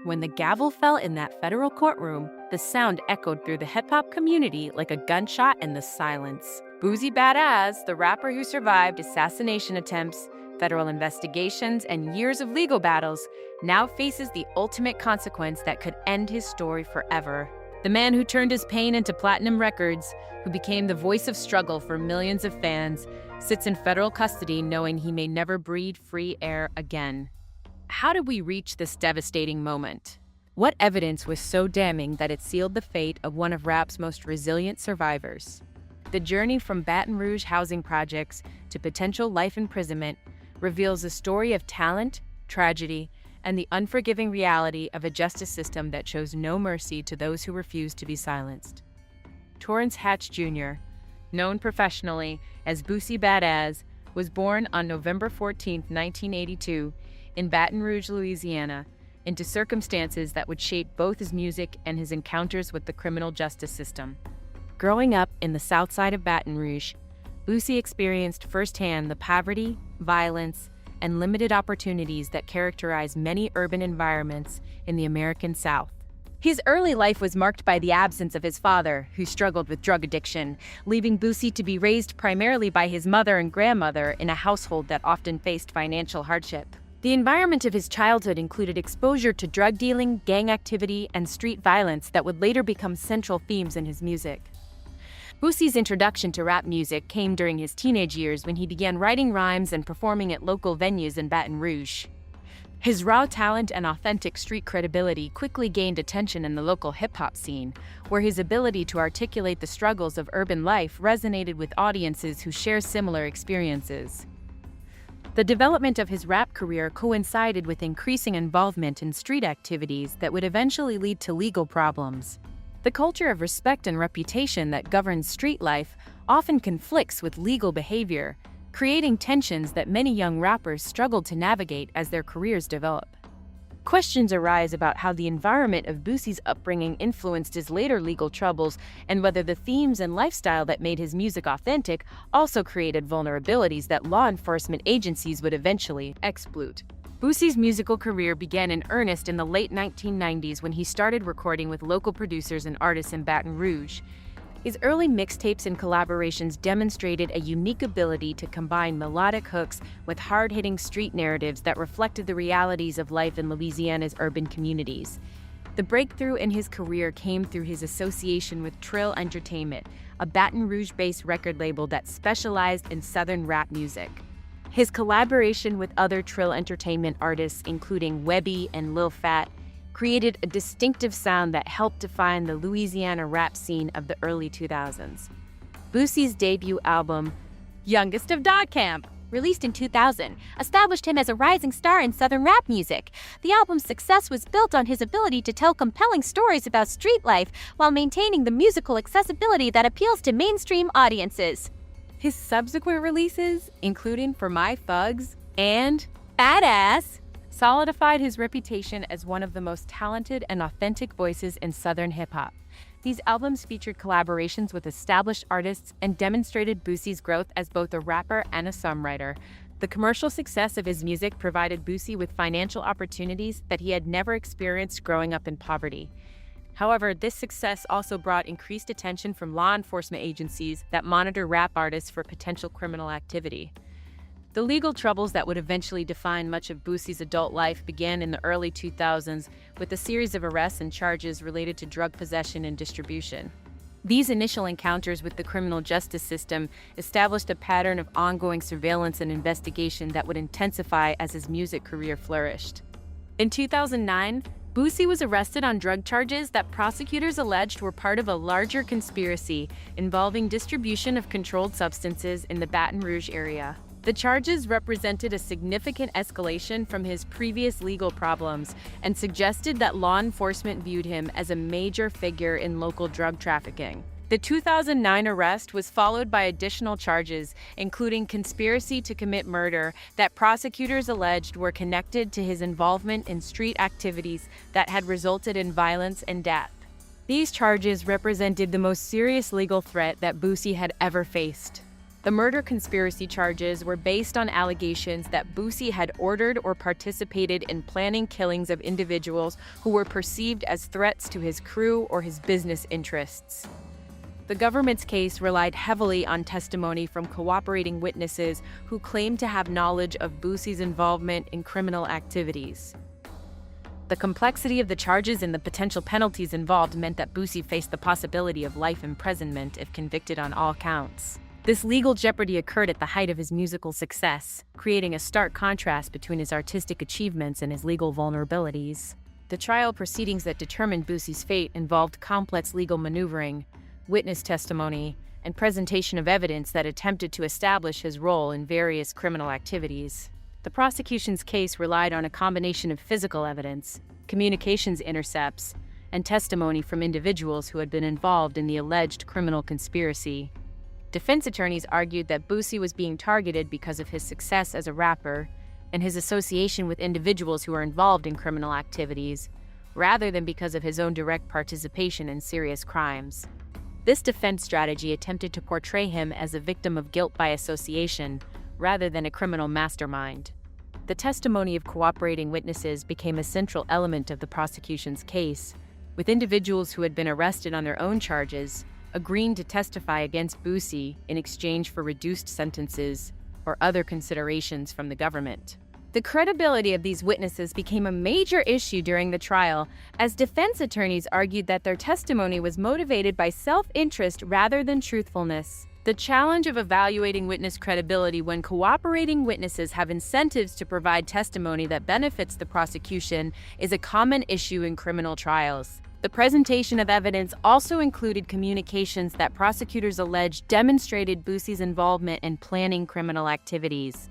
When the gavel fell in that federal courtroom, the sound echoed through the hip-hop community like a gunshot in the silence. Boosie BadAzz, the rapper who survived assassination attempts, federal investigations, and years of legal battles, now faces the ultimate consequence that could end his story forever. The man who turned his pain into platinum records, who became the voice of struggle for millions of fans, sits in federal custody knowing he may never breathe free air again. How did we reach this devastating moment? What evidence was so damning that it sealed the fate of one of rap's most resilient survivors? The journey from Baton Rouge housing projects to potential life imprisonment reveals a story of talent, tragedy, and the unforgiving reality of a justice system that shows no mercy to those who refuse to be silenced. Torrance Hatch Jr., known professionally as Boosie BadAzz, was born on November 14, 1982, in Baton Rouge, Louisiana, into circumstances that would shape both his music and his encounters with the criminal justice system. Growing up in the south side of Baton Rouge, Boosie experienced firsthand the poverty, violence, and limited opportunities that characterize many urban environments in the American South. His early life was marked by the absence of his father, who struggled with drug addiction, leaving Boosie to be raised primarily by his mother and grandmother in a household that often faced financial hardship. The environment of his childhood included exposure to drug dealing, gang activity, and street violence that would later become central themes in his music. Boosie's introduction to rap music came during his teenage years when he began writing rhymes and performing at local venues in Baton Rouge. His raw talent and authentic street credibility quickly gained attention in the local hip-hop scene, where his ability to articulate the struggles of urban life resonated with audiences who share similar experiences. The development of his rap career coincided with increasing involvement in street activities that would eventually lead to legal problems. The culture of respect and reputation that governs street life often conflicts with legal behavior, creating tensions that many young rappers struggle to navigate as their careers develop. Questions arise about how the environment of Boosie's upbringing influenced his later legal troubles and whether the themes and lifestyle that made his music authentic also created vulnerabilities that law enforcement agencies would eventually exploit. Boosie's musical career began in earnest in the late 1990s when he started recording with local producers and artists in Baton Rouge. His early mixtapes and collaborations demonstrated a unique ability to combine melodic hooks with hard-hitting street narratives that reflected the realities of life in Louisiana's urban communities. The breakthrough in his career came through his association with Trill Entertainment, a Baton Rouge-based record label that specialized in Southern rap music. His collaboration with other Trill Entertainment artists, including Webby and Lil Fat, created a distinctive sound that helped define the Louisiana rap scene of the early 2000s. Boosie's debut album, Youngest of Dog Camp, released in 2000, established him as a rising star in Southern rap music. The album's success was built on his ability to tell compelling stories about street life while maintaining the musical accessibility that appeals to mainstream audiences. His subsequent releases, including For My Thugs and BadAzz, solidified his reputation as one of the most talented and authentic voices in Southern hip-hop. These albums featured collaborations with established artists and demonstrated Boosie's growth as both a rapper and a songwriter. The commercial success of his music provided Boosie with financial opportunities that he had never experienced growing up in poverty. However, this success also brought increased attention from law enforcement agencies that monitor rap artists for potential criminal activity. The legal troubles that would eventually define much of Boosie's adult life began in the early 2000s with a series of arrests and charges related to drug possession and distribution. These initial encounters with the criminal justice system established a pattern of ongoing surveillance and investigation that would intensify as his music career flourished. In 2009, Boosie was arrested on drug charges that prosecutors alleged were part of a larger conspiracy involving distribution of controlled substances in the Baton Rouge area. The charges represented a significant escalation from his previous legal problems and suggested that law enforcement viewed him as a major figure in local drug trafficking. The 2009 arrest was followed by additional charges, including conspiracy to commit murder, that prosecutors alleged were connected to his involvement in street activities that had resulted in violence and death. These charges represented the most serious legal threat that Boosie had ever faced. The murder conspiracy charges were based on allegations that Boosie had ordered or participated in planning killings of individuals who were perceived as threats to his crew or his business interests. The government's case relied heavily on testimony from cooperating witnesses who claimed to have knowledge of Boosie's involvement in criminal activities. The complexity of the charges and the potential penalties involved meant that Boosie faced the possibility of life imprisonment if convicted on all counts. This legal jeopardy occurred at the height of his musical success, creating a stark contrast between his artistic achievements and his legal vulnerabilities. The trial proceedings that determined Boosie's fate involved complex legal maneuvering, witness testimony, and presentation of evidence that attempted to establish his role in various criminal activities. The prosecution's case relied on a combination of physical evidence, communications intercepts, and testimony from individuals who had been involved in the alleged criminal conspiracy. Defense attorneys argued that Boosie was being targeted because of his success as a rapper and his association with individuals who were involved in criminal activities, rather than because of his own direct participation in serious crimes. This defense strategy attempted to portray him as a victim of guilt by association, rather than a criminal mastermind. The testimony of cooperating witnesses became a central element of the prosecution's case, with individuals who had been arrested on their own charges agreeing to testify against Boosie in exchange for reduced sentences or other considerations from the government. The credibility of these witnesses became a major issue during the trial, as defense attorneys argued that their testimony was motivated by self-interest rather than truthfulness. The challenge of evaluating witness credibility when cooperating witnesses have incentives to provide testimony that benefits the prosecution is a common issue in criminal trials. The presentation of evidence also included communications that prosecutors alleged demonstrated Boosie's involvement in planning criminal activities.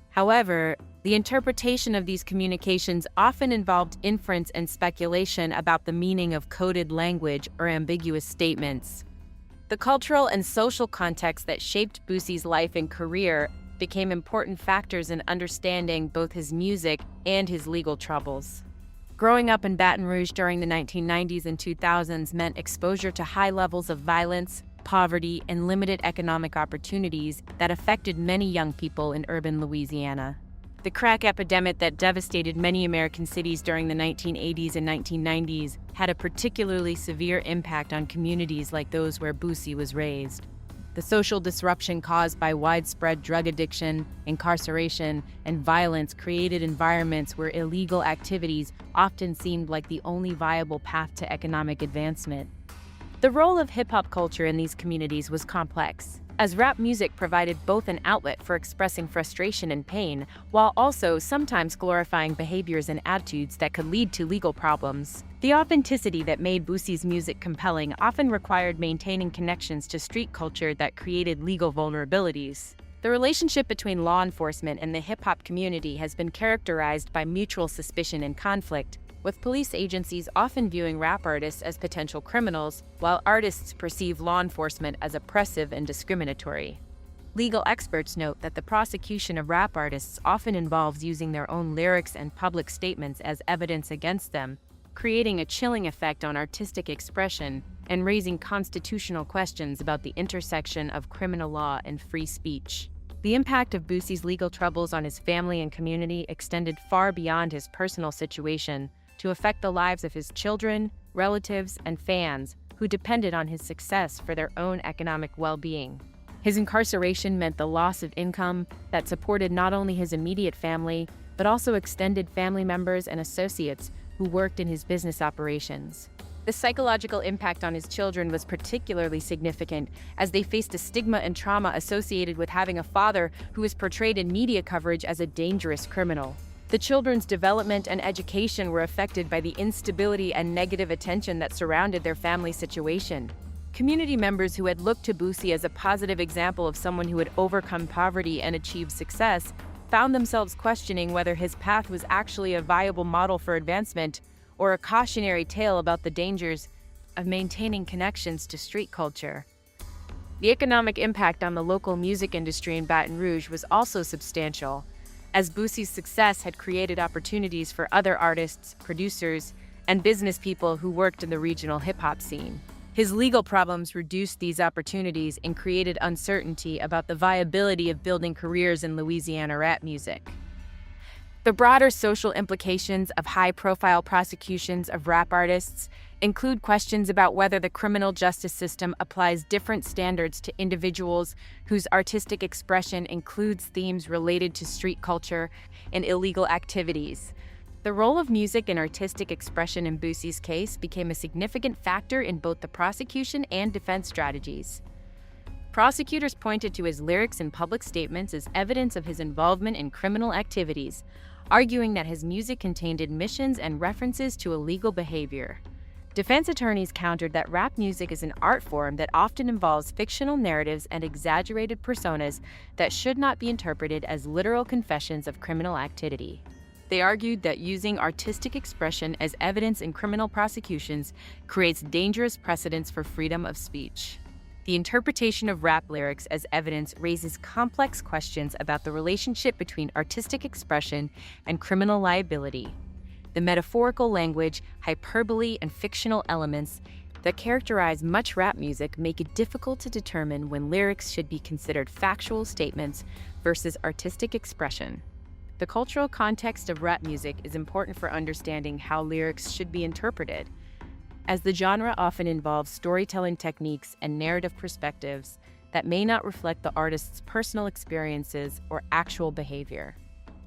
However, the interpretation of these communications often involved inference and speculation about the meaning of coded language or ambiguous statements. The cultural and social context that shaped Boosie's life and career became important factors in understanding both his music and his legal troubles. Growing up in Baton Rouge during the 1990s and 2000s meant exposure to high levels of violence, poverty, and limited economic opportunities that affected many young people in urban Louisiana. The crack epidemic that devastated many American cities during the 1980s and 1990s had a particularly severe impact on communities like those where Boosie was raised. The social disruption caused by widespread drug addiction, incarceration, and violence created environments where illegal activities often seemed like the only viable path to economic advancement. The role of hip-hop culture in these communities was complex, as rap music provided both an outlet for expressing frustration and pain, while also sometimes glorifying behaviors and attitudes that could lead to legal problems. The authenticity that made Boosie's music compelling often required maintaining connections to street culture that created legal vulnerabilities. The relationship between law enforcement and the hip-hop community has been characterized by mutual suspicion and conflict, with police agencies often viewing rap artists as potential criminals, while artists perceive law enforcement as oppressive and discriminatory. Legal experts note that the prosecution of rap artists often involves using their own lyrics and public statements as evidence against them, creating a chilling effect on artistic expression and raising constitutional questions about the intersection of criminal law and free speech. The impact of Boosie's legal troubles on his family and community extended far beyond his personal situation to affect the lives of his children, relatives, and fans who depended on his success for their own economic well-being. His incarceration meant the loss of income that supported not only his immediate family, but also extended family members and associates who worked in his business operations. The psychological impact on his children was particularly significant, as they faced a stigma and trauma associated with having a father who was portrayed in media coverage as a dangerous criminal. The children's development and education were affected by the instability and negative attention that surrounded their family situation. Community members who had looked to Boosie as a positive example of someone who had overcome poverty and achieved success found themselves questioning whether his path was actually a viable model for advancement or a cautionary tale about the dangers of maintaining connections to street culture. The economic impact on the local music industry in Baton Rouge was also substantial, as Boosie's success had created opportunities for other artists, producers, and business people who worked in the regional hip-hop scene. His legal problems reduced these opportunities and created uncertainty about the viability of building careers in Louisiana rap music. The broader social implications of high-profile prosecutions of rap artists include questions about whether the criminal justice system applies different standards to individuals whose artistic expression includes themes related to street culture and illegal activities. The role of music and artistic expression in Boosie's case became a significant factor in both the prosecution and defense strategies. Prosecutors pointed to his lyrics and public statements as evidence of his involvement in criminal activities, arguing that his music contained admissions and references to illegal behavior. Defense attorneys countered that rap music is an art form that often involves fictional narratives and exaggerated personas that should not be interpreted as literal confessions of criminal activity. They argued that using artistic expression as evidence in criminal prosecutions creates dangerous precedents for freedom of speech. The interpretation of rap lyrics as evidence raises complex questions about the relationship between artistic expression and criminal liability. The metaphorical language, hyperbole, and fictional elements that characterize much rap music make it difficult to determine when lyrics should be considered factual statements versus artistic expression. The cultural context of rap music is important for understanding how lyrics should be interpreted, as the genre often involves storytelling techniques and narrative perspectives that may not reflect the artist's personal experiences or actual behavior.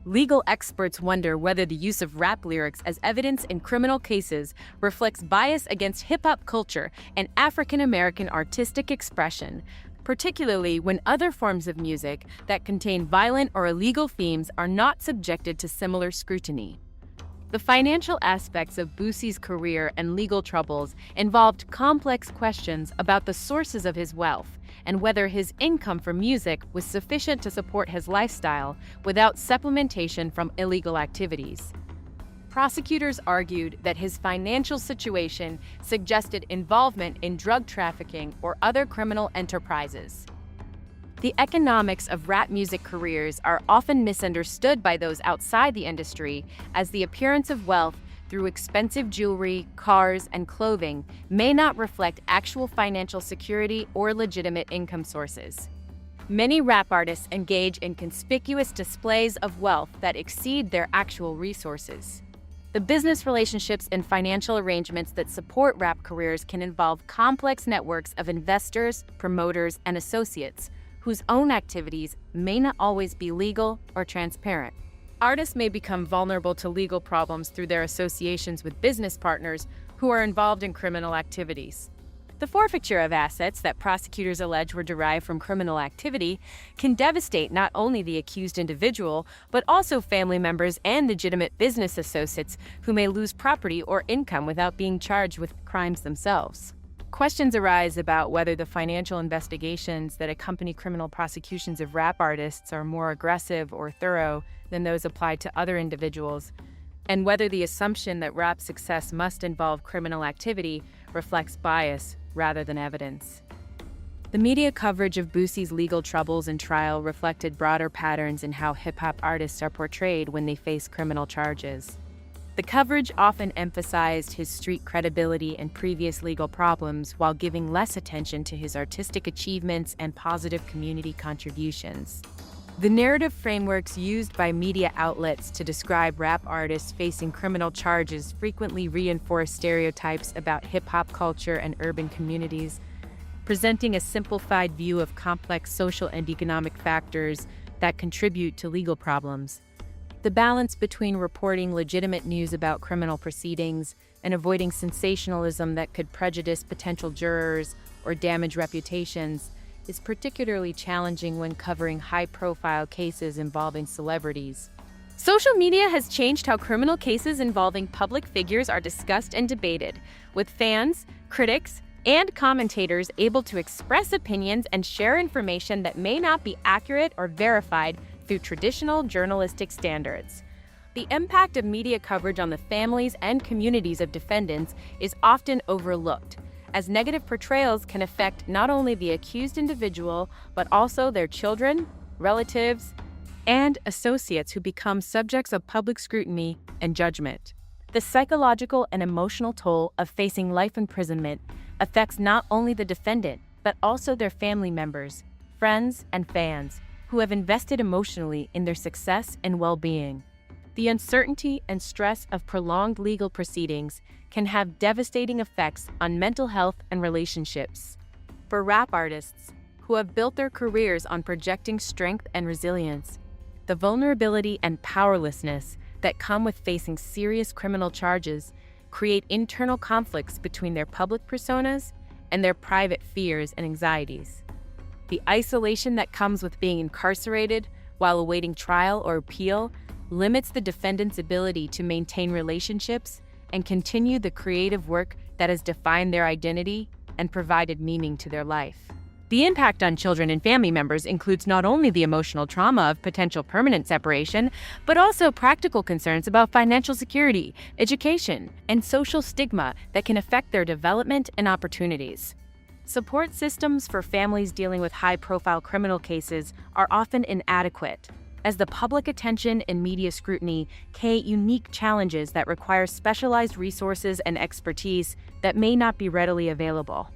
Legal experts wonder whether the use of rap lyrics as evidence in criminal cases reflects bias against hip-hop culture and African-American artistic expression, particularly when other forms of music that contain violent or illegal themes are not subjected to similar scrutiny. The financial aspects of Boosie's career and legal troubles involved complex questions about the sources of his wealth and whether his income from music was sufficient to support his lifestyle without supplementation from illegal activities. Prosecutors argued that his financial situation suggested involvement in drug trafficking or other criminal enterprises. The economics of rap music careers are often misunderstood by those outside the industry, as the appearance of wealth through expensive jewelry, cars, and clothing may not reflect actual financial security or legitimate income sources. Many rap artists engage in conspicuous displays of wealth that exceed their actual resources. The business relationships and financial arrangements that support rap careers can involve complex networks of investors, promoters, and associates, whose own activities may not always be legal or transparent. Artists may become vulnerable to legal problems through their associations with business partners who are involved in criminal activities. The forfeiture of assets that prosecutors allege were derived from criminal activity can devastate not only the accused individual, but also family members and legitimate business associates who may lose property or income without being charged with crimes themselves. Questions arise about whether the financial investigations that accompany criminal prosecutions of rap artists are more aggressive or thorough than those applied to other individuals, and whether the assumption that rap success must involve criminal activity reflects bias rather than evidence. The media coverage of Boosie's legal troubles and trial reflected broader patterns in how hip-hop artists are portrayed when they face criminal charges. The coverage often emphasized his street credibility and previous legal problems while giving less attention to his artistic achievements and positive community contributions. The narrative frameworks used by media outlets to describe rap artists facing criminal charges frequently reinforce stereotypes about hip-hop culture and urban communities, presenting a simplified view of complex social and economic factors that contribute to legal problems. The balance between reporting legitimate news about criminal proceedings and avoiding sensationalism that could prejudice potential jurors or damage reputations is particularly challenging when covering high-profile cases involving celebrities. Social media has changed how criminal cases involving public figures are discussed and debated, with fans, critics, and commentators able to express opinions and share information that may not be accurate or verified through traditional journalistic standards. The impact of media coverage on the families and communities of defendants is often overlooked, as negative portrayals can affect not only the accused individual, but also their children, relatives, and associates who become subjects of public scrutiny and judgment. The psychological and emotional toll of facing life imprisonment affects not only the defendant, but also their family members, friends, and fans who have invested emotionally in their success and well-being. The uncertainty and stress of prolonged legal proceedings can have devastating effects on mental health and relationships. For rap artists, who have built their careers on projecting strength and resilience, the vulnerability and powerlessness that come with facing serious criminal charges create internal conflicts between their public personas and their private fears and anxieties. The isolation that comes with being incarcerated while awaiting trial or appeal limits the defendant's ability to maintain relationships and continue the creative work that has defined their identity and provided meaning to their life. The impact on children and family members includes not only the emotional trauma of potential permanent separation, but also practical concerns about financial security, education, and social stigma that can affect their development and opportunities. Support systems for families dealing with high-profile criminal cases are often inadequate, as the public attention and media scrutiny create unique challenges that require specialized resources and expertise that may not be readily available.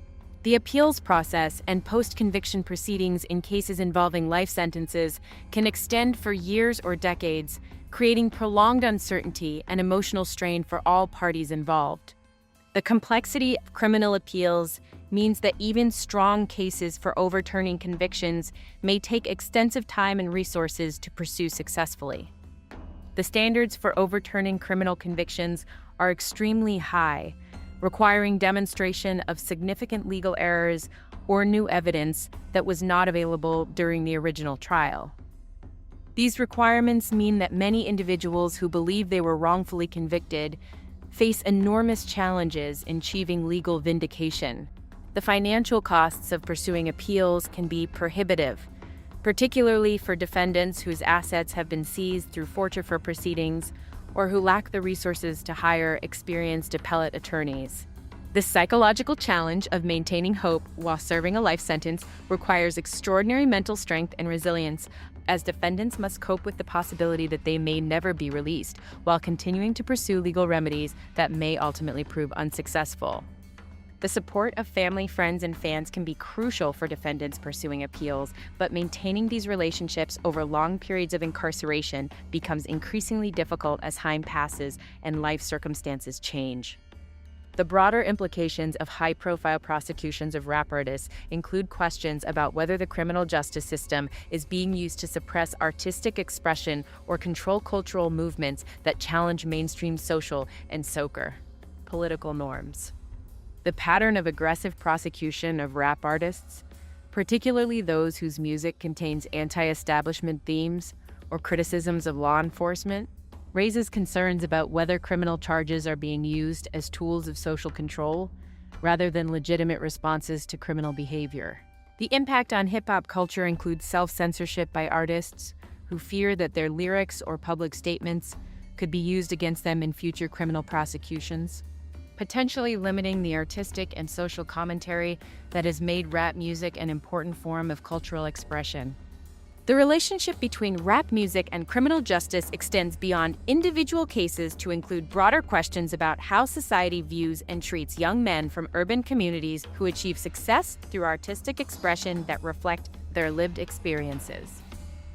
The appeals process and post-conviction proceedings in cases involving life sentences can extend for years or decades, creating prolonged uncertainty and emotional strain for all parties involved. The complexity of criminal appeals means that even strong cases for overturning convictions may take extensive time and resources to pursue successfully. The standards for overturning criminal convictions are extremely high, requiring demonstration of significant legal errors or new evidence that was not available during the original trial. These requirements mean that many individuals who believe they were wrongfully convicted face enormous challenges in achieving legal vindication. The financial costs of pursuing appeals can be prohibitive, particularly for defendants whose assets have been seized through forfeiture proceedings or who lack the resources to hire experienced appellate attorneys. The psychological challenge of maintaining hope while serving a life sentence requires extraordinary mental strength and resilience, as defendants must cope with the possibility that they may never be released, while continuing to pursue legal remedies that may ultimately prove unsuccessful. The support of family, friends, and fans can be crucial for defendants pursuing appeals, but maintaining these relationships over long periods of incarceration becomes increasingly difficult as time passes and life circumstances change. The broader implications of high-profile prosecutions of rap artists include questions about whether the criminal justice system is being used to suppress artistic expression or control cultural movements that challenge mainstream social and political norms. The pattern of aggressive prosecution of rap artists, particularly those whose music contains anti-establishment themes or criticisms of law enforcement, raises concerns about whether criminal charges are being used as tools of social control rather than legitimate responses to criminal behavior. The impact on hip-hop culture includes self-censorship by artists who fear that their lyrics or public statements could be used against them in future criminal prosecutions, potentially limiting the artistic and social commentary that has made rap music an important form of cultural expression. The relationship between rap music and criminal justice extends beyond individual cases to include broader questions about how society views and treats young men from urban communities who achieve success through artistic expression that reflect their lived experiences.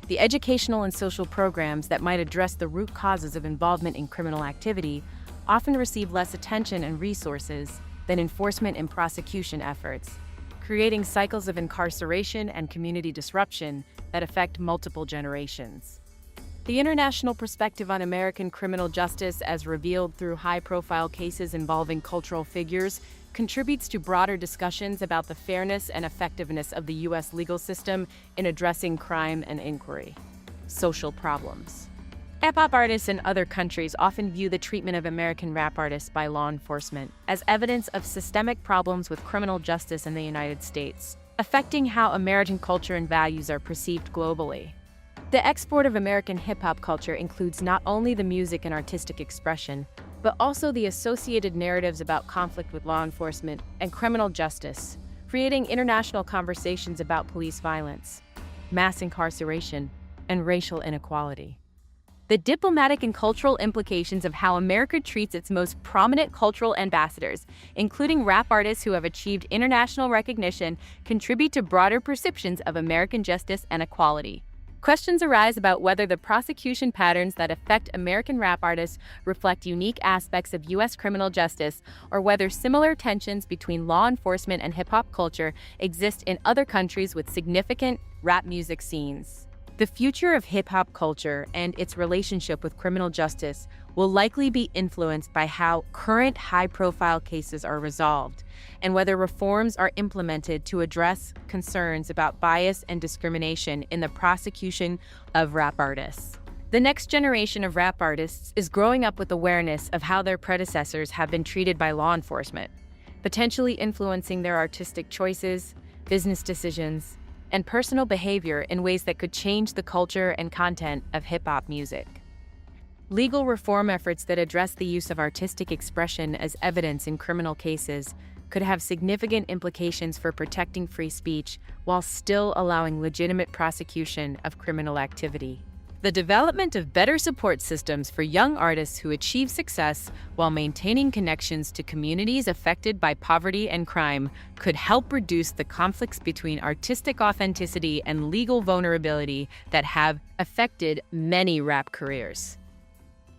The educational and social programs that might address the root causes of involvement in criminal activity often receive less attention and resources than enforcement and prosecution efforts, creating cycles of incarceration and community disruption that affect multiple generations. The international perspective on American criminal justice, as revealed through high-profile cases involving cultural figures, contributes to broader discussions about the fairness and effectiveness of the U.S. legal system in addressing crime and inquiry. Social problems. Hip-hop artists in other countries often view the treatment of American rap artists by law enforcement as evidence of systemic problems with criminal justice in the United States, affecting how American culture and values are perceived globally. The export of American hip-hop culture includes not only the music and artistic expression, but also the associated narratives about conflict with law enforcement and criminal justice, creating international conversations about police violence, mass incarceration, and racial inequality. The diplomatic and cultural implications of how America treats its most prominent cultural ambassadors, including rap artists who have achieved international recognition, contribute to broader perceptions of American justice and equality. Questions arise about whether the prosecution patterns that affect American rap artists reflect unique aspects of U.S. criminal justice, or whether similar tensions between law enforcement and hip-hop culture exist in other countries with significant rap music scenes. The future of hip-hop culture and its relationship with criminal justice will likely be influenced by how current high-profile cases are resolved and whether reforms are implemented to address concerns about bias and discrimination in the prosecution of rap artists. The next generation of rap artists is growing up with awareness of how their predecessors have been treated by law enforcement, potentially influencing their artistic choices, business decisions, and personal behavior in ways that could change the culture and content of hip-hop music. Legal reform efforts that address the use of artistic expression as evidence in criminal cases could have significant implications for protecting free speech while still allowing legitimate prosecution of criminal activity. The development of better support systems for young artists who achieve success while maintaining connections to communities affected by poverty and crime could help reduce the conflicts between artistic authenticity and legal vulnerability that have affected many rap careers.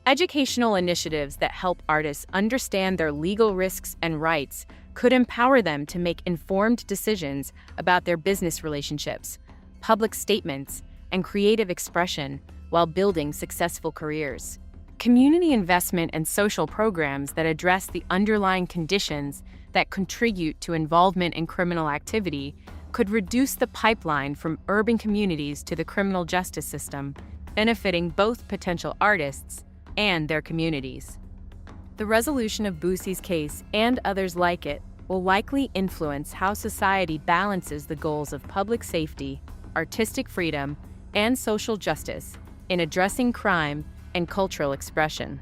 Educational initiatives that help artists understand their legal risks and rights could empower them to make informed decisions about their business relationships, public statements, and creative expression while building successful careers. Community investment and social programs that address the underlying conditions that contribute to involvement in criminal activity could reduce the pipeline from urban communities to the criminal justice system, benefiting both potential artists and their communities. The resolution of Boosie's case and others like it will likely influence how society balances the goals of public safety, artistic freedom, and social justice in addressing crime and cultural expression.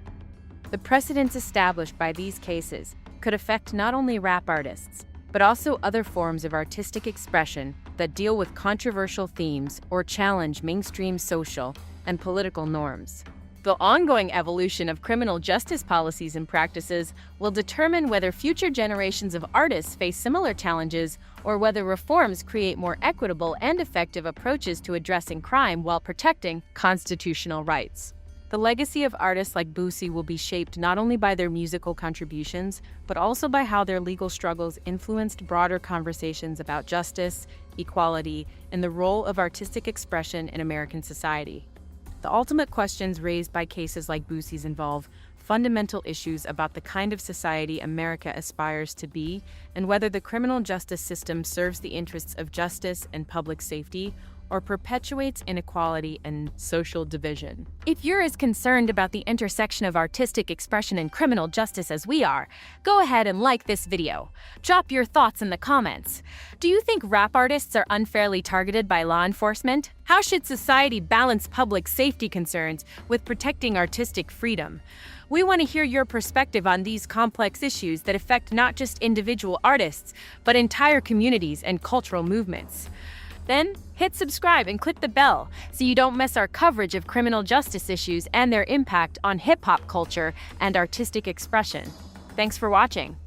The precedents established by these cases could affect not only rap artists, but also other forms of artistic expression that deal with controversial themes or challenge mainstream social and political norms. The ongoing evolution of criminal justice policies and practices will determine whether future generations of artists face similar challenges or whether reforms create more equitable and effective approaches to addressing crime while protecting constitutional rights. The legacy of artists like Boosie will be shaped not only by their musical contributions, but also by how their legal struggles influenced broader conversations about justice, equality, and the role of artistic expression in American society. The ultimate questions raised by cases like Boosie's involve fundamental issues about the kind of society America aspires to be and whether the criminal justice system serves the interests of justice and public safety or perpetuates inequality and social division. If you're as concerned about the intersection of artistic expression and criminal justice as we are, go ahead and like this video. Drop your thoughts in the comments. Do you think rap artists are unfairly targeted by law enforcement? How should society balance public safety concerns with protecting artistic freedom? We want to hear your perspective on these complex issues that affect not just individual artists, but entire communities and cultural movements. Then, hit subscribe and click the bell so you don't miss our coverage of criminal justice issues and their impact on hip-hop culture and artistic expression. Thanks for watching.